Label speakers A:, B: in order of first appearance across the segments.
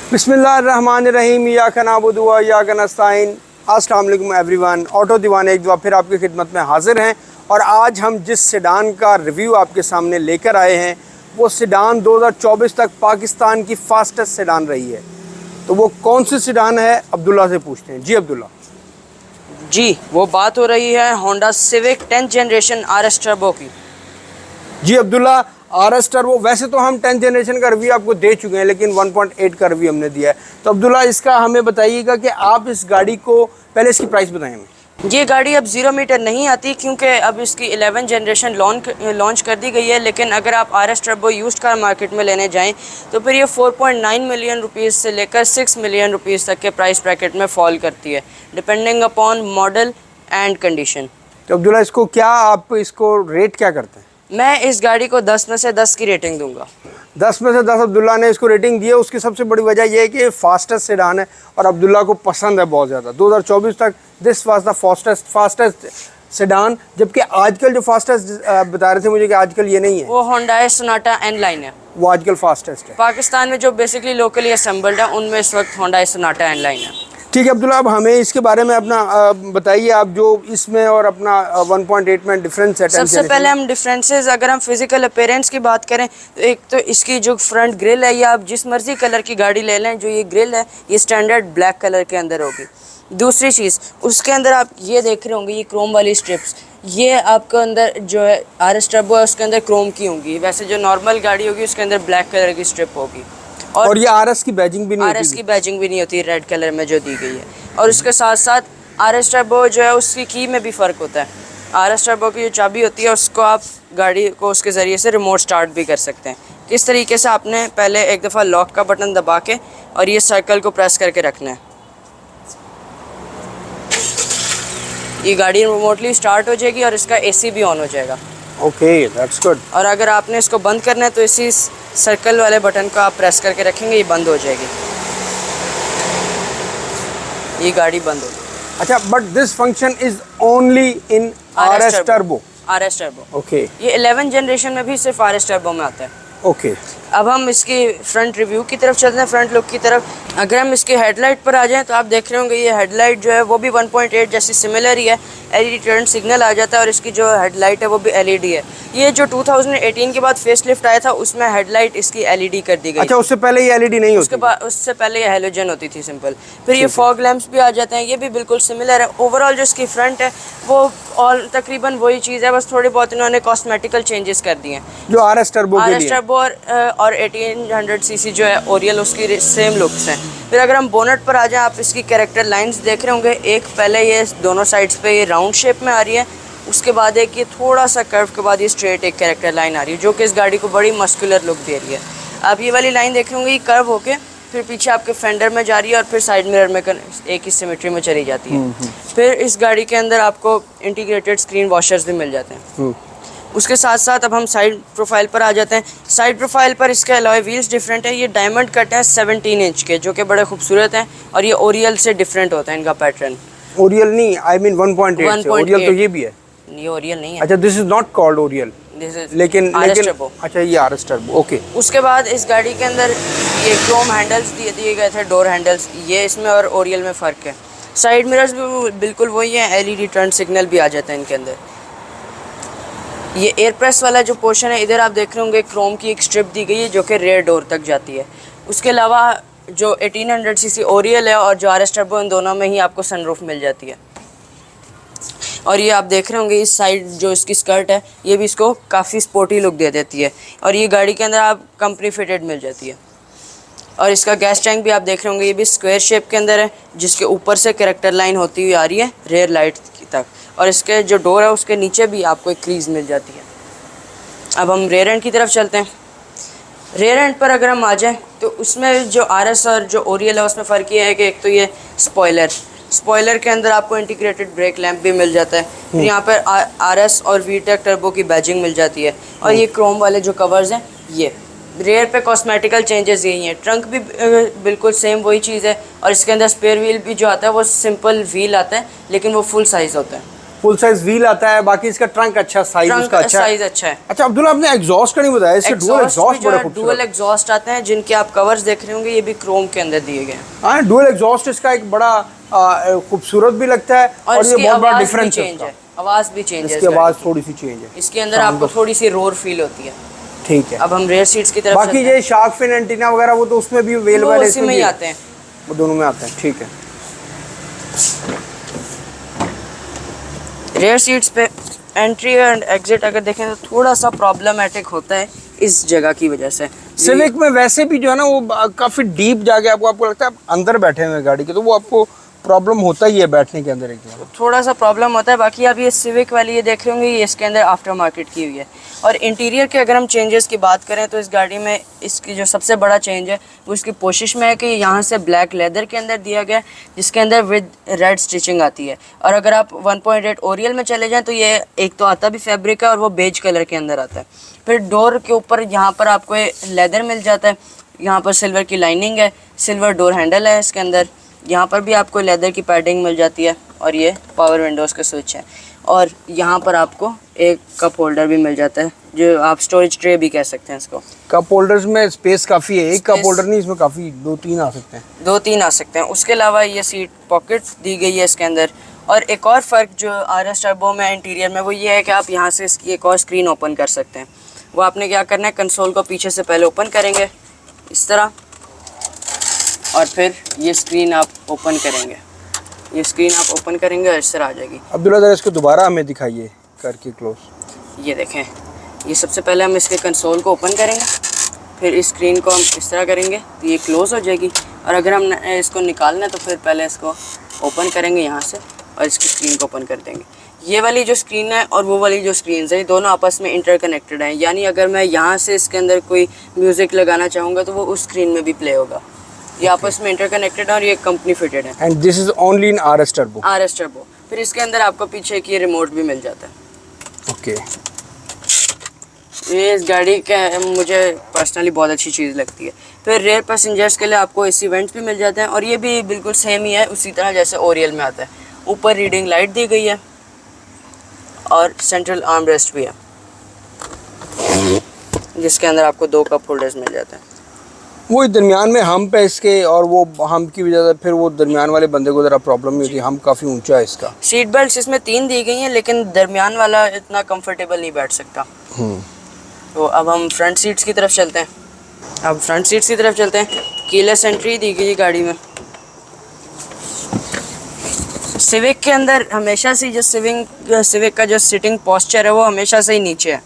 A: बिस्मिल्लाहिर्रहमानिर्रहीम, इय्याका नअबुदु व इय्याका नस्तईन। अस्सलाम वालेकुम एवरीवन। ऑटो दीवाने एक बार फिर आपकी खिदमत में हाजिर हैं और आज हम जिस सेडान का रिव्यू आपके सामने लेकर आए हैं वो सेडान 2024 तक पाकिस्तान की फास्टेस्ट सेडान रही है। तो वो कौन सी सेडान है, अब्दुल्ला से पूछते हैं। जी अब्दुल्ला।
B: जी, वो बात हो रही है Honda civic 10th generation RS turbo की।
A: जी अब्दुल्ला, RS टर्बो, वैसे तो हम 10th जनरेशन का रिव्यू आपको दे चुके हैं लेकिन 1.8 का रिव्यू हमने दिया है। तो अब्दुल्ला, इसका हमें बताइएगा कि आप इस गाड़ी को पहले इसकी प्राइस बताएं हमें।
B: ये गाड़ी अब 0 मीटर नहीं आती क्योंकि अब इसकी 11th जनरेशन लॉन्च कर दी गई है, लेकिन अगर आप RS turbo used car market में लेने जाएं तो फिर ये 4.9 मिलियन रुपीज़ से लेकर 6 मिलियन रुपीज़ तक के प्राइस ब्रैकेट में फॉल करती है, depending upon model and condition.
A: तो अब्दुल्ला, इसको क्या आप इसको रेट क्या करते हैं?
B: मैं इस गाड़ी को 10 में से 10 की रेटिंग दूंगा।
A: 10 में से 10 अब्दुल्ला ने इसको रेटिंग दी है। उसकी सबसे बड़ी वजह यह है कि ये फास्टेस्ट सेडान है और अब्दुल्ला को पसंद है बहुत ज़्यादा। 2024 तक this was the fastest sedan, जबकि आजकल जो फास्टेस्ट बता रहे थे मुझे कि आजकल ये नहीं है,
B: वो होंडा सोनाटा N लाइन है।
A: वो आजकल फास्टेस्ट है।
B: पाकिस्तान में जो बेसिकली लोकली असेंबल्ड है उनमें इस वक्त होंडा सोनाटा N लाइन है।
A: ठीक है अब्दुल्ला, अब हमें इसके बारे में अपना बताइए आप, जो इसमें और अपना 1.8 में डिफरेंस है।
B: सबसे पहले हम डिफरेंसेस, अगर हम फिजिकल अपीयरेंस की बात करें तो एक तो इसकी जो फ्रंट ग्रिल है, ये आप जिस मर्जी कलर की गाड़ी ले लें, जो ये ग्रिल है ये स्टैंडर्ड ब्लैक कलर के अंदर होगी। दूसरी चीज़, उसके अंदर आप ये देख रहे होंगे ये क्रोम वाली स्ट्रिप्स, ये आपके अंदर जो है RS टर्बो है उसके अंदर क्रोम की होंगी। वैसे जो नॉर्मल गाड़ी होगी उसके अंदर ब्लैक कलर की स्ट्रिप होगी।
A: और ये RS की बैजिंग भी नहीं होती।
B: RS की बैजिंग भी नहीं होती रेड कलर में जो दी गई है। और उसके साथ साथ RS टर्बो जो है उसकी की में भी फ़र्क होता है। RS टर्बो की जो चाबी होती है उसको आप गाड़ी को उसके ज़रिए से रिमोट स्टार्ट भी कर सकते हैं। किस तरीके से, आपने पहले एक दफ़ा लॉक का बटन दबा के और ये सर्कल को प्रेस करके रखना है, ये गाड़ी रिमोटली स्टार्ट हो जाएगी और इसका AC भी ऑन हो जाएगा।
A: Okay, that's good.
B: और अगर आपने इसको बंद करना है तो इसी सर्कल वाले बटन को आप प्रेस करके रखेंगे, ये बंद हो जाएगी, ये गाड़ी बंद हो गई।
A: अच्छा, but this function is only in RS turbo.
B: RS turbo,
A: okay.
B: ये 11th जनरेशन में भी सिर्फ RS टर्बो में आता है।
A: ओके।
B: अब हम इसकी फ्रंट रिव्यू की तरफ चलते हैं, फ्रंट लुक की तरफ। अगर हम इसके हेडलाइट पर आ जाएं तो आप देख रहे होंगे ये हेडलाइट जो है वो भी 1.8 जैसी सिमिलर ही है। LED टर्न सिग्नल आ जाता है और इसकी जो हेडलाइट है वो भी LED है। ये जो 2018 के बाद फेसलिफ्ट आया था उसमें हेडलाइट इसकी LED कर दी गई।
A: अच्छा, उससे पहले ये LED नहीं होती?
B: उससे पहले ये हेलोजन होती थी सिंपल। फिर ये फॉग लैंप्स भी आ जाते हैं, ये भी बिल्कुल सिमिलर है। ओवरऑल जो इसकी फ्रंट है वो ऑल तकरीबन वही चीज़ है, बस थोड़ी बहुत इन्होंने कॉस्मेटिकल चेंजेस कर दिए हैं
A: जो RS टर्बो के लिए।
B: RS टर्बो और 1800 cc जो है ओरियल, उसकी सेम लुक्स हैं। फिर अगर हम बोनट पर आ जाएं, आप इसकी कैरेक्टर लाइंस देख रहे होंगे। एक पहले ये दोनों साइड्स पे ये राउंड शेप में आ रही है, उसके बाद एक ये थोड़ा सा कर्व के बाद ये स्ट्रेट एक कैरेक्टर लाइन आ रही है जो कि इस गाड़ी को बड़ी मस्कुलर लुक दे रही है। आप ये वाली लाइन देख रहे होंगे, ये कर्व होके फिर पीछे आपके फेंडर में जा रही है और फिर साइड मिरर में एक ही सिमेट्री में चली जाती है। फिर इस गाड़ी के अंदर आपको इंटीग्रेटेड स्क्रीन वॉशर्स भी मिल जाते हैं। उसके साथ साथ अब हम साइड प्रोफाइल पर आ जाते हैं। साइड प्रोफाइल पर इसके अलॉय व्हील्स डिफरेंट है, ये डायमंड कट है 17 इंच के, जो कि बड़े खूबसूरत हैं और ये ओरियल से डिफरेंट होता है इनका पैटर्न।
A: ओरियल नहीं, आई मीन 1.8 से। ओरियल तो ये भी है।
B: ये ओरियल नहीं है।
A: अच्छा, this is not called Oryol, लेकिन अच्छा ये RS टर्बो। ओके।
B: उसके बाद इस गाड़ी के अंदर ये क्रोम हैंडल्स दिए गए थे, डोर हैंडल्स, ये इसमें और ओरियल में फ़र्क है। साइड मिरर्स भी बिल्कुल वही है, LED टर्न सिग्नल भी आ जाता है इनके अंदर। ये एयर प्रेस वाला जो पोर्शन है, इधर आप देख रहे होंगे क्रोम की एक स्ट्रिप दी गई है जो कि रेयर डोर तक जाती है। उसके अलावा जो 1800 cc ओरियल है और जो RS टर्बो, इन दोनों में ही आपको सनरूफ मिल जाती है। और ये आप देख रहे होंगे इस साइड जो इसकी स्कर्ट है ये भी इसको काफ़ी स्पोर्टी लुक दे देती है और ये गाड़ी के अंदर आप कंपनी फिटेड मिल जाती है। और इसका गैस टैंक भी आप देख रहे होंगे, ये भी स्क्वायर शेप के अंदर है जिसके ऊपर से कैरेक्टर लाइन होती हुई आ रही है रेयर लाइट तक, और इसके जो डोर है उसके नीचे भी आपको एक क्रीज मिल जाती है। अब हम रेयर एंड की तरफ चलते हैं। रेयर एंड पर अगर हम आ जाएँ तो उसमें जो RS और जो ओरियल है उसमें फ़र्क ये है कि एक तो ये स्पॉइलर के अंदर आपको इंटीग्रेटेड ब्रेक लैंप भी मिल जाता है। फिर यहाँ पर RS और VTEC टर्बो की बैजिंग मिल जाती है और ये क्रोम वाले जो कवर्स हैं ये रेयर पे कॉस्मेटिकल चेंजेस यही हैं। ट्रंक भी बिल्कुल सेम वही चीज़ है और इसके अंदर स्पेयर व्हील भी जो आता है वो सिंपल व्हील आता है लेकिन वो फुल साइज़ होता है।
A: फुल साइज व्हील आता है, बाकी इसका ट्रंक अच्छा, साइज उसका अच्छा है।
B: साइज अच्छा है।
A: अच्छा अब्दुल्ला, आपने एग्जॉस्ट का नहीं बताया, इसके डुअल एग्जॉस्ट बड़े खूबसूरत।
B: डुअल एग्जॉस्ट आते हैं जिनके आप कवर्स देख रहे होंगे, ये भी क्रोम के अंदर दिए गए हैं।
A: हाँ, डुअल एग्जॉस्ट इसका एक बड़ा खूबसूरत भी लगता है और ये बहुत बड़ा डिफरेंस है।
B: आवाज़ भी चेंज है,
A: इसकी आवाज़ थोड़ी सी चेंज है।
B: इसके अंदर आपको थोड़ी सी रोर फील होती है।
A: ठीक है।
B: अब हम रेयर सीट्स की तरफ
A: बाकी ये शार्क फिन एंटीना वगैरह वो तो उसमें भी अवेलेबल है,
B: इसमें ही आते हैं,
A: वो दोनों में आते हैं। ठीक है।
B: रेयर सीट्स पे एंट्री एंड एग्जिट अगर देखें तो थोड़ा सा प्रॉब्लमेटिक होता है इस जगह की वजह से।
A: सिविक में वैसे भी जो है ना वो काफ़ी डीप जाके आपको लगता है आप अंदर बैठे हुए गाड़ी के, तो वो आपको प्रॉब्लम होता ही है बैठने के अंदर, एक
B: थोड़ा सा प्रॉब्लम होता है। बाकी आप ये सिविक वाली ये देख रहे होंगे, ये इसके अंदर आफ्टर मार्केट की हुई है। और इंटीरियर के अगर हम चेंजेस की बात करें तो इस गाड़ी में इसकी जो सबसे बड़ा चेंज है वो इसकी कोशिश में है कि यहाँ से ब्लैक लेदर के अंदर दिया गया है, जिसके अंदर विद रेड स्टिचिंग आती है। और अगर आप 1.8 ओरियल में चले जाएँ तो ये एक तो आता भी फैब्रिक है और वो बेज कलर के अंदर आता है। फिर डोर के ऊपर यहाँ पर आपको लेदर मिल जाता है, यहाँ पर सिल्वर की लाइनिंग है, सिल्वर डोर हैंडल है इसके अंदर, यहाँ पर भी आपको लेदर की पैडिंग मिल जाती है और ये पावर विंडोज़ का स्विच है। और यहाँ पर आपको एक कप होल्डर भी मिल जाता है, जो आप स्टोरेज ट्रे भी कह सकते हैं इसको।
A: कप होल्डर्स में स्पेस काफ़ी है, एक कप होल्डर नहीं, इसमें काफ़ी 2-3 आ सकते हैं,
B: 2-3 आ सकते हैं। उसके अलावा ये सीट पॉकेट दी गई है इसके अंदर। और एक और फ़र्क जो RS टर्बो में इंटीरियर में वो ये है कि आप यहाँ से इसकी एक और स्क्रीन ओपन कर सकते हैं। वो आपने क्या करना है, कंसोल को पीछे से पहले ओपन करेंगे इस तरह, और फिर ये स्क्रीन आप ओपन करेंगे, ये स्क्रीन आप ओपन करेंगे और इस तरह आ जाएगी।
A: अब्दुल्ला ज़रा इसको दोबारा हमें दिखाइए करके क्लोज।
B: ये देखें, ये सबसे पहले हम इसके कंसोल को ओपन करेंगे, फिर इस स्क्रीन को हम इस तरह करेंगे तो ये क्लोज़ हो जाएगी। और अगर हम इसको निकालना है तो फिर पहले इसको ओपन करेंगे यहाँ से और इसकी स्क्रीन को ओपन कर देंगे। ये वाली जो स्क्रीन है और वो वाली जो स्क्रीन है, ये दोनों आपस में इंटरकनेक्टेड हैं। यानी अगर मैं यहाँ से इसके अंदर कोई म्यूज़िक लगाना चाहूँगा तो वो उस स्क्रीन में भी प्ले होगा। ये आपस में इंटरकनेक्टेड है और ये कंपनी फिटेड है।
A: And this is only in RS turbo.
B: RS turbo. फिर इसके अंदर आपको पीछे की रिमोट भी मिल जाता है।
A: ओके।
B: ये इस गाड़ी के मुझे पर्सनली बहुत अच्छी चीज़ लगती है। फिर रेयर पैसेंजर्स के लिए आपको AC वेंट्स भी मिल जाते हैं और ये भी बिल्कुल सेम ही है उसी तरह जैसे ओरियल में आता है। ऊपर रीडिंग लाइट दी गई है और सेंट्रल आर्म रेस्ट भी है, जिसके अंदर आपको 2 कप होल्डर्स मिल जाते हैं।
A: वो दरमियान में हम पे इसके, और वो हम की वजह से फिर वो दरमियान वाले बंदे को ज़रा प्रॉब्लम नहीं होती, हम काफ़ी ऊंचा है इसका।
B: सीट बेल्ट इसमें 3 दी गई हैं, लेकिन दरमियान वाला इतना कंफर्टेबल नहीं बैठ सकता। तो अब हम फ्रंट सीट्स की तरफ चलते हैं। कीलेस एंट्री दी गई गाड़ी में। सिविक के अंदर हमेशा से जो सिविक का जो सिटिंग पोस्चर है वो हमेशा से ही नीचे है।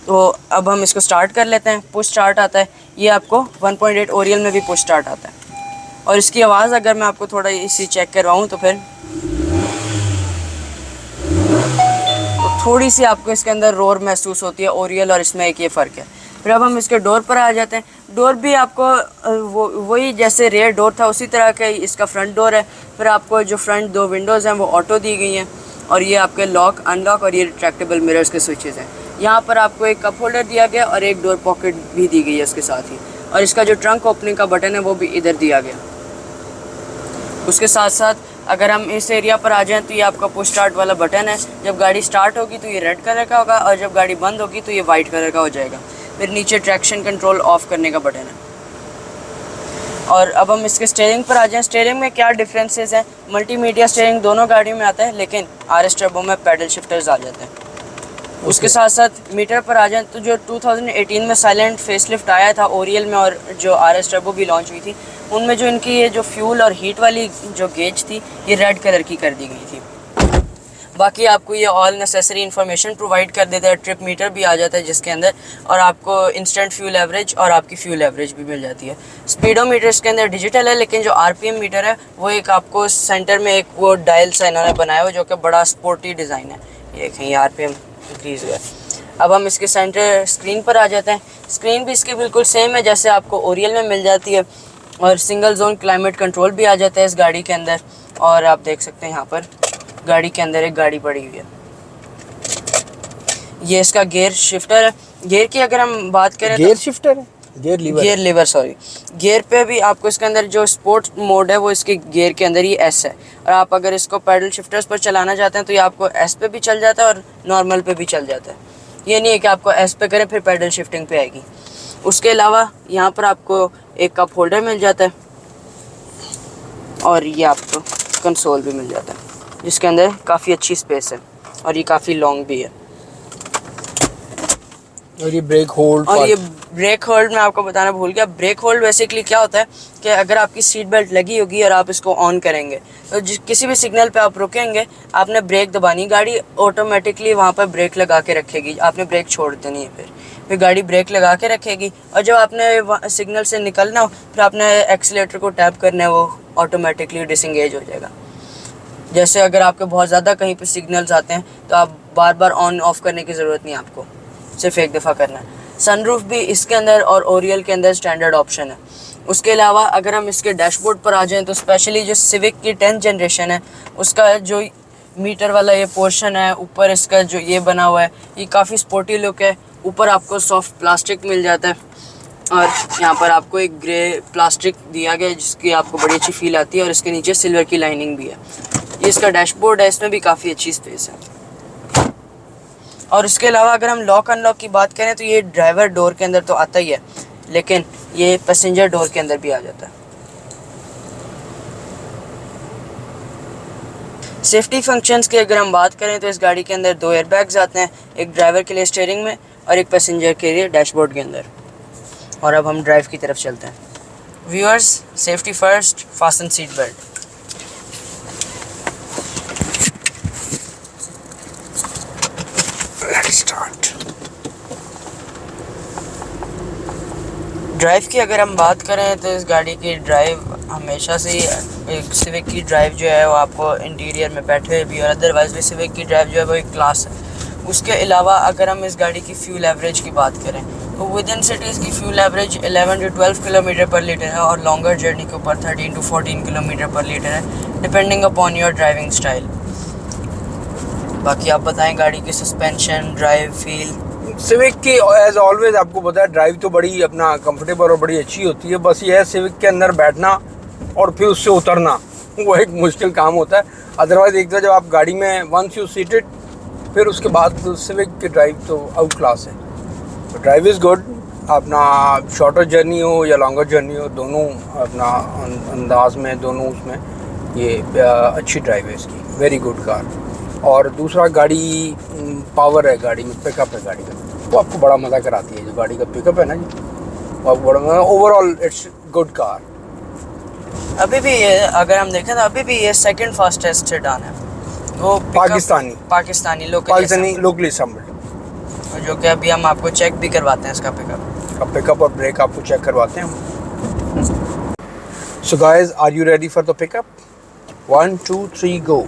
B: तो अब हम इसको स्टार्ट कर लेते हैं। पुश स्टार्ट आता है, ये आपको 1.8 ओरियल में भी पुश स्टार्ट आता है। और इसकी आवाज़ अगर मैं आपको थोड़ा इसी चेक करवाऊँ तो फिर थोड़ी सी आपको इसके अंदर रोर महसूस होती है ओरियल और इसमें एक ये फ़र्क है। फिर अब हम इसके डोर पर आ जाते हैं। डोर भी आपको वही जैसे रेयर डोर था उसी तरह का इसका फ्रंट डोर है। फिर आपको जो फ्रंट 2 विंडोज़ हैं वो ऑटो दी गई हैं और ये आपके लॉक अनलॉक और ये रिट्रैक्टेबल मिरर्स के स्विचेस हैं। यहाँ पर आपको एक कप होल्डर दिया गया और एक डोर पॉकेट भी दी गई है इसके साथ ही। और इसका जो ट्रंक ओपनिंग का बटन है वो भी इधर दिया गया। उसके साथ साथ अगर हम इस एरिया पर आ जाएं तो ये आपका पुश स्टार्ट वाला बटन है। जब गाड़ी स्टार्ट होगी तो ये रेड कलर का होगा और जब गाड़ी बंद होगी तो ये वाइट कलर का हो जाएगा। फिर नीचे ट्रैक्शन कंट्रोल ऑफ करने का बटन है। और अब हम इसके स्टीयरिंग पर आ जाएं। स्टीयरिंग में क्या डिफरेंसेस हैं? मल्टीमीडिया स्टीयरिंग दोनों गाड़ियों में आता है, लेकिन RS टर्बो में पैडल शिफ्टर्स आ जाते हैं। उसके साथ साथ मीटर पर आ जाएं तो जो 2018 में साइलेंट फेसलिफ्ट आया था ओरियल में और जो RS टर्बो भी लॉन्च हुई थी, उनमें जो इनकी ये जो फ्यूल और हीट वाली जो गेज थी ये रेड कलर की कर दी गई थी। बाकी आपको ये ऑल नेसेसरी इन्फॉर्मेशन प्रोवाइड कर देता है। ट्रिप मीटर भी आ जाता है जिसके अंदर, और आपको इंस्टेंट फ्यूल एवरेज और आपकी फ्यूल एवरेज भी मिल जाती है। स्पीडोमीटर इसके अंदर डिजिटल है, लेकिन जो RPM मीटर है वो एक आपको सेंटर में एक वो डायल सा इन्होंने बनाया हुआ जो कि बड़ा स्पोर्टी डिज़ाइन है। ये देखें, ये RPM इंक्रीज़ हुआ है। अब हम इसके सेंटर स्क्रीन पर आ जाते हैं। स्क्रीन भी इसकी बिल्कुल सेम है जैसे आपको ओरियल में मिल जाती है और सिंगल जोन क्लाइमेट कंट्रोल भी आ जाता है इस गाड़ी के अंदर। और आप देख सकते हैं यहाँ पर गाड़ी के अंदर एक गाड़ी पड़ी हुई है। ये इसका गियर शिफ्टर है। गियर की अगर हम बात करें
A: गियर शिफ्टर है,
B: गियर लीवर सॉरी। गियर पे भी आपको इसके अंदर जो स्पोर्ट्स मोड है वो इसके गियर के अंदर ही एस है, और आप अगर इसको पैडल शिफ्टर्स पर चलाना चाहते हैं तो ये आपको एस पे भी चल जाता है और नॉर्मल पे भी चल जाता है। ये नहीं है कि आपको एस पे करें फिर पैडल शिफ्टिंग पे आएगी। उसके अलावा यहाँ पर आपको एक कप होल्डर मिल जाता है और ये आपको कंसोल भी मिल जाता है जिसके अंदर काफ़ी अच्छी स्पेस है और ये काफ़ी लॉन्ग भी है।
A: और ये ब्रेक होल्ड,
B: और ये ब्रेक होल्ड मैं आपको बताना भूल गया। ब्रेक होल्ड बेसिकली क्या होता है कि अगर आपकी सीट बेल्ट लगी होगी और आप इसको ऑन करेंगे तो किसी भी सिग्नल पे आप रुकेंगे, आपने ब्रेक दबानी, गाड़ी ऑटोमेटिकली वहाँ पर ब्रेक लगा के रखेगी, आपने ब्रेक छोड़ देनी है, फिर गाड़ी ब्रेक लगा के रखेगी। और जब आपने सिग्नल से निकलना हो फिर आपने एक्सीलेटर को टैप करना है, वो ऑटोमेटिकली डिसंगेज हो जाएगा। जैसे अगर आपके बहुत ज़्यादा कहीं पे सिग्नल्स आते हैं तो आप बार बार ऑन ऑफ करने की ज़रूरत नहीं, आपको सिर्फ एक दफ़ा करना है। सनरूफ भी इसके अंदर और ओरियल के अंदर स्टैंडर्ड ऑप्शन है। उसके अलावा अगर हम इसके डैशबोर्ड पर आ जाएं तो स्पेशली जो सिविक की 10th जनरेशन है उसका जो मीटर वाला ये पोर्शन है, ऊपर इसका जो ये बना हुआ है, ये काफ़ी स्पोर्टी लुक है। ऊपर आपको सॉफ्ट प्लास्टिक मिल जाता है और यहाँ पर आपको एक ग्रे प्लास्टिक दिया गया है जिसकी आपको बड़ी अच्छी फील आती है, और इसके नीचे सिल्वर की लाइनिंग भी है। ये इसका डैशबोर्ड है, इसमें भी काफ़ी अच्छी स्पेस है। और इसके अलावा अगर हम लॉक अनलॉक की बात करें तो ये ड्राइवर डोर के अंदर तो आता ही है, लेकिन ये पैसेंजर डोर के अंदर भी आ जाता है। सेफ्टी फंक्शंस की अगर हम बात करें तो इस गाड़ी के अंदर 2 एयरबैग्स आते हैं, एक ड्राइवर के लिए स्टीयरिंग में और एक पैसेंजर के लिए डैशबोर्ड के अंदर। और अब हम ड्राइव की तरफ चलते हैं। Viewers, safety first, fasten seat belt. Drive की अगर हम बात करें तो इस गाड़ी की ड्राइव हमेशा से एक सिविक की ड्राइव जो है वो आपको इंटीरियर में बैठे हुए भी, और अदरवाइज भी सिविक की ड्राइव जो है वो एक क्लास है। उसके अलावा अगर हम इस गाड़ी की फ्यूल एवरेज की बात करें तो विद इन सिटीज़ की फ्यूल एवरेज 11 to 12 किलोमीटर पर लीटर है, और लॉन्गर जर्नी के ऊपर 13 to 14 किलोमीटर पर लीटर है, depending upon your driving style. बाकी आप बताएं गाड़ी की सस्पेंशन, ड्राइव फील।
A: सिविक की एज ऑलवेज आपको पता है ड्राइव तो बड़ी अपना कंफर्टेबल और बड़ी अच्छी होती है, बस ये है सिविक के अंदर बैठना और फिर उससे उतरना वो एक मुश्किल काम होता है। अदरवाइज एक तरह जब आप गाड़ी में वंस यू सीटेड फिर उसके बाद तो सिविक की ड्राइव तो आउट क्लास है। तो ड्राइव इज़ गुड, अपना शॉर्टर जर्नी हो या लॉन्गर जर्नी हो, दोनों अपना अंदाज में, दोनों उसमें ये अच्छी ड्राइव है इसकी, वेरी गुड कार। और दूसरा गाड़ी पावर है, गाड़ी में पिकअप है, गाड़ी का वो आपको बड़ा मज़ा कराती है। जो गाड़ी का पिकअप है ना जी, वो आपको बड़ा मज़ा, ओवरऑल इट्स गुड कार।
B: अभी भी ये अगर हम देखें तो अभी भी ये सेकंड फास्टेस्ट सेडान है, वो पाकिस्तानी
A: लोकली असम्बल्ड,
B: जो कि अभी हम आपको चेक भी करवाते हैं इसका
A: पिकअप और ब्रेक आपको चेक करवाते हैं। So guys, are you ready for the pickup? 1 2 3 go.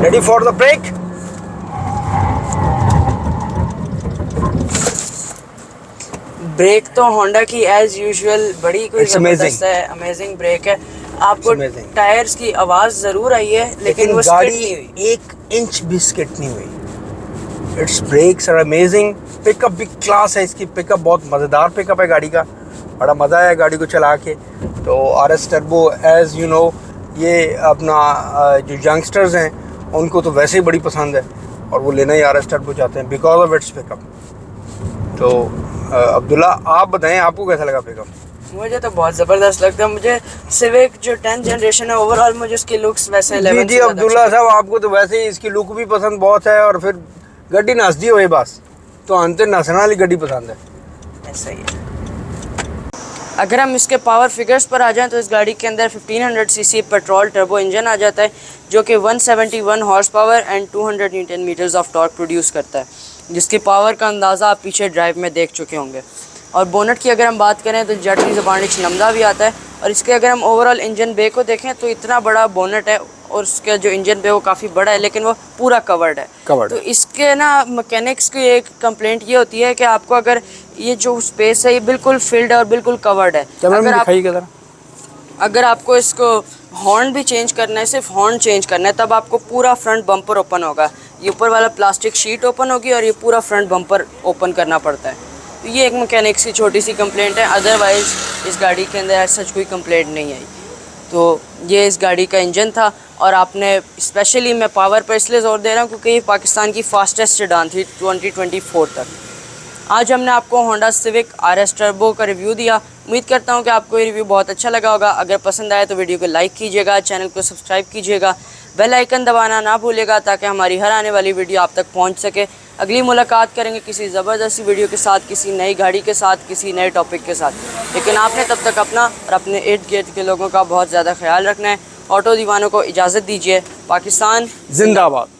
A: Ready for the brake?
B: Brake तो होंडा की एज यूजुअल बड़ी कोई ज़बरदस्त है, अमेजिंग ब्रेक है। आपको टायर्स की आवाज़ ज़रूर आई है लेकिन वो
A: गाड़ी 1 इंच भी स्किड नहीं हुई। Its brakes are amazing, pickup भी क्लास है इसकी, पिकअप बहुत मज़ेदार पिकअप है गाड़ी का, बड़ा मज़ा आया गाड़ी को चला के। तो RS turbo as you know, ये अपना जो यंगस्टर्स हैं उनको तो वैसे ही बड़ी पसंद है और वो लेना ही RS टर्बो चाहते हैं बिकॉज ऑफ इट्स पिकअप। तो अब्दुल्ला, आप बताएं आपको कैसा लगा पिकअप?
B: मुझे तो बहुत ज़बरदस्त लगता है। मुझे सिविक जो 10th जनरेशन है ओवरऑल मुझे उसकी लुक्स वैसे 11
A: जी अब्दुल्ला साहब, आपको तो वैसे ही इसकी लुक भी पसंद बहुत है और फिर गड्डी नसदी हुई बस तो अंतर नसना वाली गड्डी पसंद है,
B: ऐसा ही है। अगर हम इसके पावर फिगर्स पर आ जाएं तो इस गाड़ी के अंदर 1500 सीसी पेट्रोल टर्बो इंजन आ जाता है जो कि 171 horse power and 200 newton meters of torque produce करता है, जिसकी पावर का अंदाज़ा आप पीछे ड्राइव में देख चुके होंगे। और बोनट की अगर हम बात करें तो जेटली ज़बानिक्स नमदा भी आता है, और इसके अगर हम ओवरऑल इंजन बे को देखें तो इतना बड़ा बोनट है और उसका जो इंजन बे वो काफ़ी बड़ा है लेकिन वो पूरा कवर्ड है। तो इसके ना मैकेनिक्स की एक कंप्लेंट ये होती है कि आपको अगर ये जो स्पेस है ये बिल्कुल फिल्ड है और बिल्कुल कवर्ड है, अगर आप अगर आपको इसको हॉर्न भी चेंज करना है, सिर्फ हॉर्न चेंज करना है, तब आपको पूरा फ्रंट बम्पर ओपन होगा। ये ऊपर वाला प्लास्टिक शीट ओपन होगी और ये पूरा फ्रंट बम्पर ओपन करना पड़ता है। तो ये एक मैकेनिक की छोटी सी कंप्लेंट है, अदरवाइज़ इस गाड़ी के अंदर सच कोई कंप्लेंट नहीं आई। तो ये इस गाड़ी का इंजन था। और आपने स्पेशली मैं पावर पर इसलिए ज़ोर दे रहा हूँ क्योंकि ये पाकिस्तान की फास्टेस्ट सेडान थी 2024 तक। आज हमने आपको होंडा सिविक RS टर्बो का रिव्यू दिया। उम्मीद करता हूँ कि आपको ये रिव्यू बहुत अच्छा लगा होगा। अगर पसंद आए तो वीडियो को लाइक कीजिएगा, चैनल को सब्सक्राइब कीजिएगा, बेल आइकन दबाना ना भूलिएगा ताकि हमारी हर आने वाली वीडियो आप तक पहुँच सके। अगली मुलाकात करेंगे किसी ज़बरदस्ती वीडियो के साथ, किसी नई गाड़ी के साथ, किसी नए टॉपिक के साथ। लेकिन आपने तब तक अपना और अपने इर्द गिर्द के लोगों का बहुत ज़्यादा ख्याल रखना है। ऑटो दीवानों को इजाज़त दीजिए। पाकिस्तान
A: जिंदाबाद।